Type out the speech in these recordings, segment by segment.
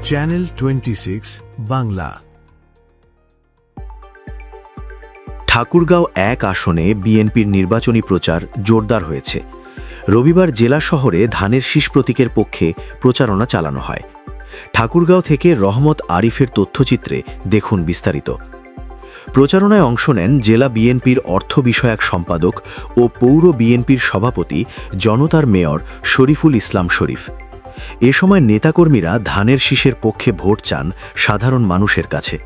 Channel 26 Bangla. Thakurgaon ১ আসনে বিএনপির নির্বাচনী প্রচার জোরদার হয়েছে। রবিবার জেলা শহরে ধানের শীষ প্রতীকের পক্ষে প্রচারণা চালানো হয়। ঠাকুরগাঁও থেকে রহমত আরিফের তথ্যচিত্রে দেখুন বিস্তারিত। প্রচারণায় অংশ নেন জেলা বিএনপির অর্থ বিষয়ক সম্পাদক ও পৌর বিএনপির সভাপতি জনতার মেয়র শরীফুল ইসলাম শরীফ। এ সময় নেতাকর্মীরা ধানের শীষের পক্ষে ভোট চান সাধারণ মানুষের কাছে।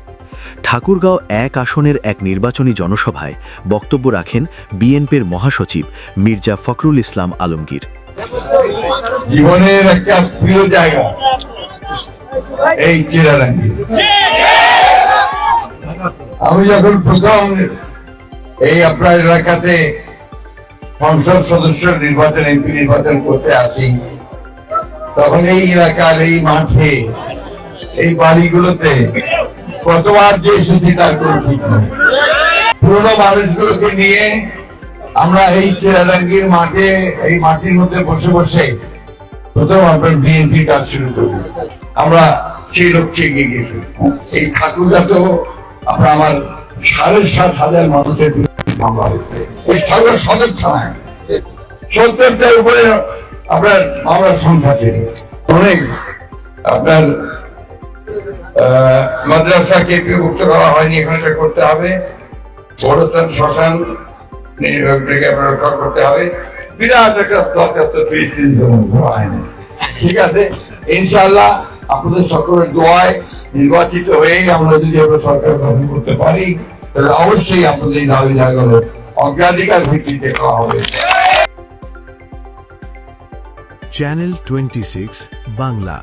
ঠাকুরগাঁও ১ আসনের এক নির্বাচনী জনসভায় বক্তব্য রাখেন বিএনপির মহাসচিব মির্জা ফখরুল ইসলাম আলমগীর। জীবনের একটা প্রিয় জায়গা এই চিরারাঙ্গি। আমি যখন প্রথম এই আপনার এলাকাতে সংসদ সদস্য নির্বাচন, এমপি নির্বাচন করতে আসি, তখন এই এলাকার এই মাঠে এই বাড়িগুলোতে কতবার যে এসেছি তার কোনো ঠিক নেই। পুরোনো মানুষগুলোকে নিয়ে আমরা এই চিরারাঙ্গির মাঠে, এই মাটির মধ্যে বসে বসে প্রথম আপনার বিএনপির কাজ শুরু করি। আমরা সেই লক্ষ্যে এগিয়ে গেছি। এই ঠাকুরগাঁ তো আপনার আমার ৭,৫০০ মানুষের হামলা হয়েছে ওই ঠাকুর সদর থানায়। ৭০টার উপরে আপনার মামলার সংখ্যা ছিল। অনেক আপনার মাদ্রাসাকে বিভক্ত করা হয়নি, এখানে করতে হবে। বড়তার শ্মশান রক্ষা করতে হবে। বিরাট একটা দরখাস্ত ৩০ দিন হয়নি। ঠিক আছে, ইনশাআল্লাহ আপনাদের সকলের দোয়ায় নির্বাচিত হয়ে আমরা যদি আমরা সরকার গঠন করতে পারি, তাহলে অবশ্যই আপনাদের এই দাবি জায়গাগুলো অগ্রাধিকার ভিত্তিতে করা হবে। চ্যানেল 26 বাংলা।